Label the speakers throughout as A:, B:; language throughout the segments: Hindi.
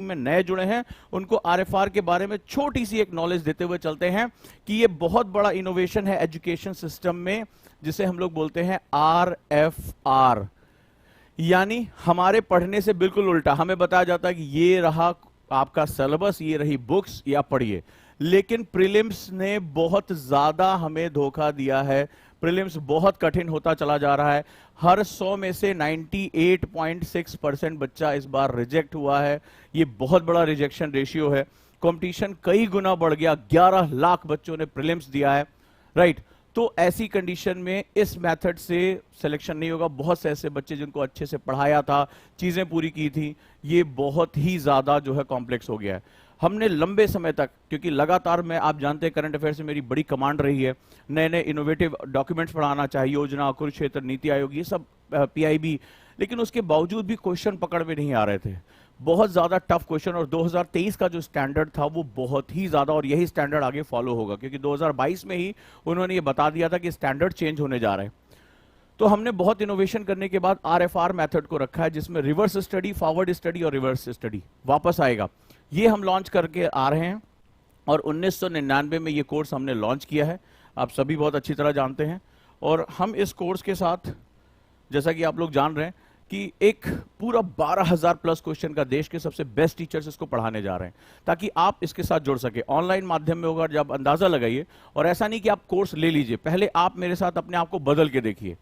A: में नए जुड़े हैं उनको आरएफआर के बारे में छोटी सी एक नॉलेज देते हुए चलते हैं कि ये बहुत बड़ा इनोवेशन है एजुकेशन सिस्टम में, जिसे हम लोग बोलते हैं आरएफआर। यानी हमारे पढ़ने से बिल्कुल उल्टा, हमें बताया जाता है कि ये रहा आपका सिलेबस, ये रही बुक्स, या पढ़िए। लेकिन प्रीलिम्स ने बहुत ज्यादा हमें धोखा दिया है। प्रीलिम्स बहुत कठिन होता चला जा रहा है। हर 100 में से 98.6% बच्चा इस बार रिजेक्ट हुआ है। ये बहुत बड़ा रिजेक्शन रेशियो है। कंपटीशन कई गुना बढ़ गया, 11 लाख बच्चों ने प्रीलिम्स दिया है, राइट। तो ऐसी कंडीशन में इस मेथड से सिलेक्शन नहीं होगा। बहुत से ऐसे बच्चे जिनको अच्छे से पढ़ाया था, चीजें पूरी की थी, ये बहुत ही ज्यादा जो है कॉम्प्लेक्स हो गया है। हमने लंबे समय तक, क्योंकि लगातार मैं, आप जानते हैं करंट अफेयर से मेरी बड़ी कमांड रही है, नए नए इनोवेटिव डॉक्यूमेंट्स पढ़ाना, चाहे योजना, कुरुक्षेत्र, नीति आयोग, ये सब, पीआईबी, लेकिन उसके बावजूद भी क्वेश्चन पकड़ में नहीं आ रहे थे। बहुत ज्यादा टफ क्वेश्चन। और 2023 का जो स्टैंडर्ड था वो बहुत ही ज्यादा, और यही स्टैंडर्ड आगे फॉलो होगा, क्योंकि 2022 में ही उन्होंने ये बता दिया था कि स्टैंडर्ड चेंज होने जा रहे हैं। तो हमने बहुत इनोवेशन करने के बाद आरएफआर मेथड को रखा है, जिसमें रिवर्स स्टडी, फॉरवर्ड स्टडी और रिवर्स स्टडी वापस आएगा। ये हम लॉन्च करके आ रहे हैं, और 1999 में ये कोर्स हमने लॉन्च किया है, आप सभी बहुत अच्छी तरह जानते हैं। और हम इस कोर्स के साथ, जैसा कि आप लोग जान रहे हैं, कि एक पूरा 12,000 प्लस क्वेश्चन का देश के सबसे बेस्ट टीचर्स इसको पढ़ाने जा रहे हैं, ताकि आप इसके साथ जुड़ सके। ऑनलाइन माध्यम में होगा, जब अंदाजा लगाइए। और ऐसा नहीं कि आप कोर्स ले लीजिए, पहले आप मेरे साथ अपने आप को बदल के देखिए।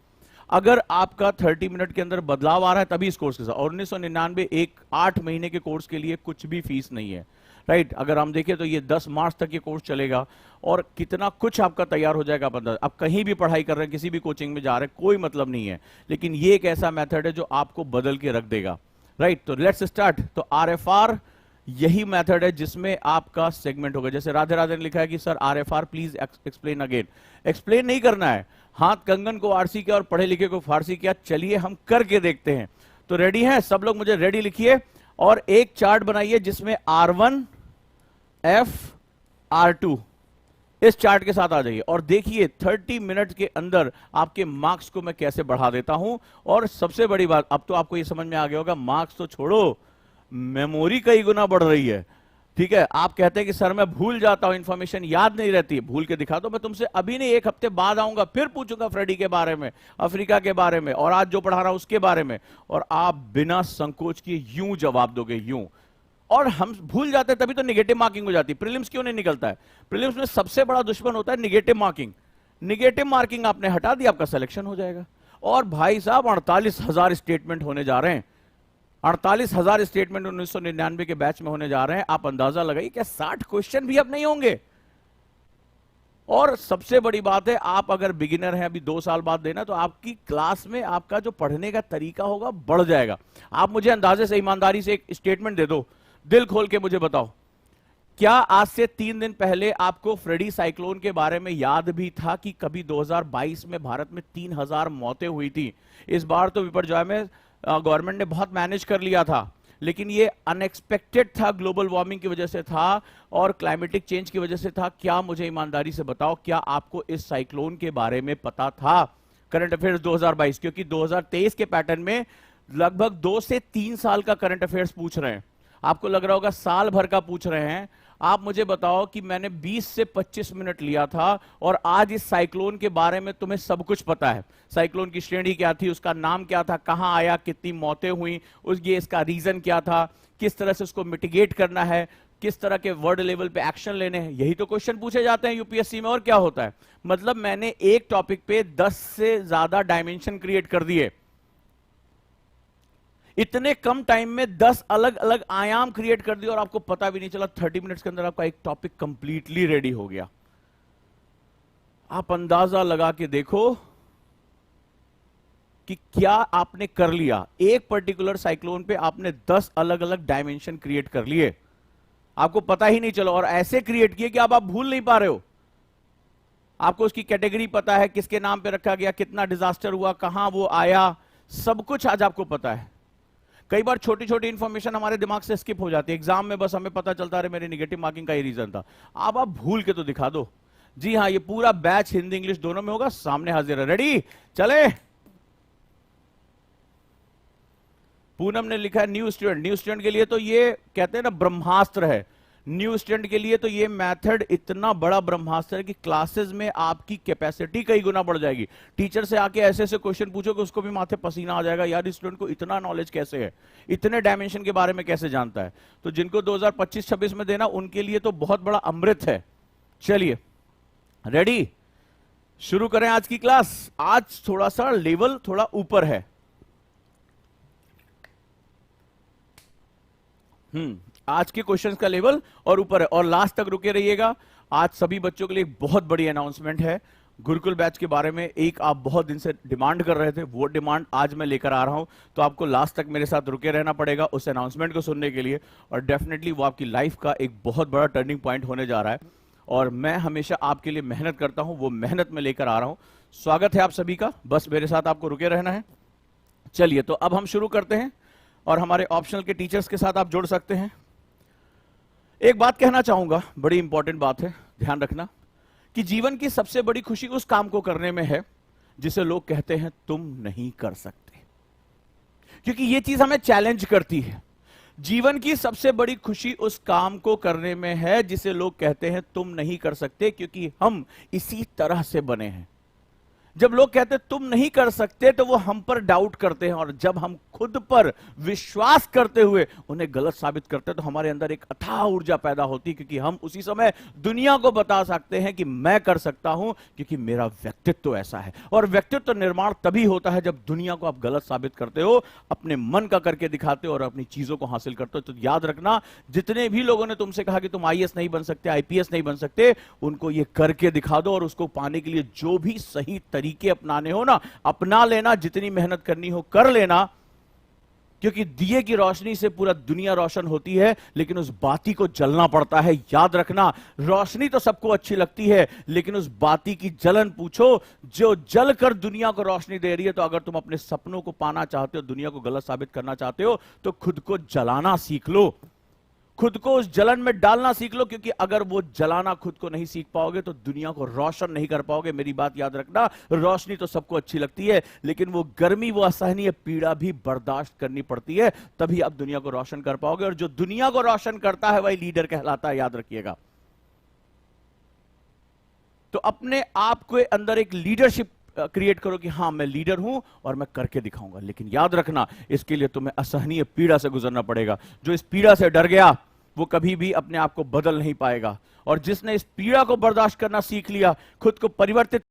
A: अगर आपका 30 मिनट के अंदर बदलाव आ रहा है तभी इस कोर्स के साथ। और 1999 एक 8 महीने के कोर्स के लिए कुछ भी फीस नहीं है, राइट। अगर हम देखें तो ये 10 मार्च तक ये कोर्स चलेगा, और कितना कुछ आपका तैयार हो जाएगा। आप कहीं भी पढ़ाई कर रहे हैं, किसी भी कोचिंग में जा रहे हैं, कोई मतलब नहीं है, लेकिन ये एक ऐसा मेथड है जो आपको बदल के रख देगा, राइट। तो लेट्स स्टार्ट। तो आरएफआर यही मेथड है जिसमें आपका सेगमेंट होगा। जैसे राधे राधे ने लिखा है कि sir RFR please explain again. Explain नहीं करना है, हाथ कंगन को आरसी किया और पढ़े लिखे को फारसी किया। चलिए हम करके देखते हैं। तो रेडी हैं सब लोग? मुझे रेडी लिखिए, और एक चार्ट बनाइए जिसमें R1 F R2 इस चार्ट के साथ आ जाइए, और देखिए 30 मिनट के अंदर आपके मार्क्स को मैं कैसे बढ़ा देता हूं। और सबसे बड़ी बात, अब तो आपको ये समझ में आ गया होगा, मार्क्स तो छोड़ो, मेमोरी कई गुना बढ़ रही है, ठीक है। आप कहते हैं कि सर मैं भूल जाता हूं, इंफॉर्मेशन याद नहीं रहती। भूल के दिखा दो, मैं तुमसे अभी नहीं, 1 हफ्ते बाद आऊंगा, फिर पूछूंगा फ्रेडी के बारे में, अफ्रीका के बारे में, और आज जो पढ़ा रहा हूं उसके बारे में, और आप बिना संकोच किए यूं जवाब दोगे, यूं। और हम भूल जाते हैं, तभी तो निगेटिव मार्किंग हो जाती है। प्रीलिम्स क्यों नहीं निकलता है? प्रीलिम्स में सबसे बड़ा दुश्मन होता है निगेटिव मार्किंग। निगेटिव मार्किंग आपने हटा दी, आपका सिलेक्शन हो जाएगा। और भाई साहब 48,000 स्टेटमेंट होने जा रहे हैं, 48,000 स्टेटमेंट 1999 के बैच में होने जा रहे हैं। आप अंदाजा लगाइए, क्या 60 क्वेश्चन भी अब नहीं होंगे? और सबसे बड़ी बात है, आप अगर बिगिनर हैं, अभी 2 साल बाद देना, तो आपकी क्लास में आपका जो पढ़ने का तरीका होगा बढ़ जाएगा। आप मुझे अंदाजे से, ईमानदारी से एक स्टेटमेंट दे दो, दिल खोल के मुझे बताओ, क्या आज से 3 दिन पहले आपको फ्रेडी साइक्लोन के बारे में याद भी था कि कभी 2022 में भारत में 3,000 मौतें हुई थी? इस बार तो विपर्जॉय में गवर्नमेंट ने बहुत मैनेज कर लिया था, लेकिन ये अनएक्सपेक्टेड था, ग्लोबल वार्मिंग की वजह से था, और क्लाइमेटिक चेंज की वजह से था। क्या मुझे ईमानदारी से बताओ, क्या आपको इस साइक्लोन के बारे में पता था? करंट अफेयर्स 2022, क्योंकि 2023 के पैटर्न में लगभग 2 से 3 साल का करंट अफेयर्स पूछ रहे हैं। आपको लग रहा होगा साल भर का पूछ रहे हैं। आप मुझे बताओ कि मैंने 20 से 25 मिनट लिया था, और आज इस साइक्लोन के बारे में तुम्हें सब कुछ पता है। साइक्लोन की श्रेणी क्या थी, उसका नाम क्या था, कहां आया, कितनी मौतें हुई, इसका रीजन क्या था, किस तरह से उसको मिटिगेट करना है, किस तरह के वर्ल्ड लेवल पे एक्शन लेने हैं। यही तो क्वेश्चन पूछे जाते हैं यूपीएससी में, और क्या होता है। मतलब मैंने एक टॉपिक पे 10 से ज्यादा डायमेंशन क्रिएट कर दिए। इतने कम टाइम में 10 अलग अलग आयाम क्रिएट कर दिए, और आपको पता भी नहीं चला। 30 मिनट्स के अंदर आपका एक टॉपिक कंप्लीटली रेडी हो गया। आप अंदाजा लगा के देखो कि क्या आपने कर लिया। एक पर्टिकुलर साइक्लोन पे आपने 10 अलग अलग डायमेंशन क्रिएट कर लिए, आपको पता ही नहीं चला। और ऐसे क्रिएट किए कि अब आप भूल नहीं पा रहे हो। आपको उसकी कैटेगरी पता है, किसके नाम पे रखा गया, कितना डिजास्टर हुआ, कहां वो आया, सब कुछ आज आपको पता है। कई बार छोटी छोटी इंफॉर्मेशन हमारे दिमाग से स्किप हो जाती है। एग्जाम में बस हमें पता चलता है मेरे नेगेटिव मार्किंग का ही रीजन था। अब आप भूल के तो दिखा दो। जी हाँ, ये पूरा बैच हिंदी इंग्लिश दोनों में होगा, सामने हाजिर है। रेडी? चले। पूनम ने लिखा है न्यू स्टूडेंट। न्यू स्टूडेंट के लिए तो ये कहते हैं ना ब्रह्मास्त्र है। न्यू स्टूडेंट के लिए तो ये मेथड इतना बड़ा ब्रह्मास्त्र है कि क्लासेस में आपकी कैपेसिटी कई गुना बढ़ जाएगी। टीचर से आके ऐसे ऐसे क्वेश्चन पूछो कि उसको भी माथे पसीना आ जाएगा, यार इस स्टूडेंट को इतना नॉलेज कैसे है, इतने डायमेंशन के बारे में कैसे जानता है। तो जिनको 2025-26 में देना उनके लिए तो बहुत बड़ा अमृत है। चलिए रेडी, शुरू करें आज की क्लास। आज थोड़ा सा लेवल थोड़ा ऊपर है। आज के क्वेश्चंस का लेवल और ऊपर है, और लास्ट तक रुके रहिएगा। आज सभी बच्चों के लिए एक बहुत बड़ी अनाउंसमेंट है गुरुकुल बैच के बारे में। एक आप बहुत दिन से डिमांड कर रहे थे, वो डिमांड आज मैं लेकर आ रहा हूं, तो आपको लास्ट तक मेरे साथ रुके रहना पड़ेगा उस अनाउंसमेंट को सुनने के लिए। और डेफिनेटली वो आपकी लाइफ का एक बहुत बड़ा टर्निंग पॉइंट होने जा रहा है, और मैं हमेशा आपके लिए मेहनत करता हूं, वो मेहनत में लेकर आ रहा हूं। स्वागत है आप सभी का, बस मेरे साथ आपको रुके रहना है। चलिए तो अब हम शुरू करते हैं, और हमारे ऑप्शनल के टीचर्स के साथ आप जुड़ सकते हैं। एक बात कहना चाहूंगा, बड़ी इंपॉर्टेंट बात है, ध्यान रखना कि जीवन की सबसे बड़ी खुशी उस काम को करने में है जिसे लोग कहते हैं तुम नहीं कर सकते, क्योंकि यह चीज हमें चैलेंज करती है। जीवन की सबसे बड़ी खुशी उस काम को करने में है जिसे लोग कहते हैं तुम नहीं कर सकते, क्योंकि हम इसी तरह से बने हैं। जब लोग कहते हैं तुम नहीं कर सकते तो वो हम पर डाउट करते हैं, और जब हम खुद पर विश्वास करते हुए उन्हें गलत साबित करते हैं तो हमारे अंदर एक अथाह ऊर्जा पैदा होती है, क्योंकि हम उसी समय दुनिया को बता सकते हैं कि मैं कर सकता हूं, क्योंकि मेरा व्यक्तित्व ऐसा है। और व्यक्तित्व निर्माण तभी होता है जब दुनिया को आप गलत साबित करते हो, अपने मन का करके दिखाते हो और अपनी चीजों को हासिल करते हो। तो याद रखना, जितने भी लोगों ने तुमसे कहा कि तुम आईएएस नहीं बन सकते, आईपीएस नहीं बन सकते, उनको ये करके दिखा दो, और उसको पाने के लिए जो भी सही तरीके अपनाने हो ना, अपना लेना, जितनी मेहनत करनी हो कर लेना, क्योंकि दिए की रोशनी से पूरा दुनिया रोशन होती है, लेकिन उस बाती को जलना पड़ता है। याद रखना, रोशनी तो सबको अच्छी लगती है, लेकिन उस बाती की जलन पूछो जो जल कर दुनिया को रोशनी दे रही है। तो अगर तुम अपने सपनों को पाना चाहते हो, दुनिया को गलत साबित करना चाहते हो, तो खुद को जलाना सीख लो, खुद को उस जलन में डालना सीख लो, क्योंकि अगर वो जलाना खुद को नहीं सीख पाओगे तो दुनिया को रोशन नहीं कर पाओगे। मेरी बात याद रखना, रोशनी तो सबको अच्छी लगती है, लेकिन वो गर्मी, वो असहनीय पीड़ा भी बर्दाश्त करनी पड़ती है, तभी आप दुनिया को रोशन कर पाओगे। और जो दुनिया को रोशन करता है वही लीडर कहलाता है, याद रखिएगा। तो अपने आप के अंदर एक लीडरशिप क्रिएट करो कि हां मैं लीडर हूं और मैं करके दिखाऊंगा। लेकिन याद रखना, इसके लिए तुम्हें असहनीय पीड़ा से गुजरना पड़ेगा। जो इस पीड़ा से डर गया वो कभी भी अपने आप को बदल नहीं पाएगा, और जिसने इस पीड़ा को बर्दाश्त करना सीख लिया, खुद को परिवर्तित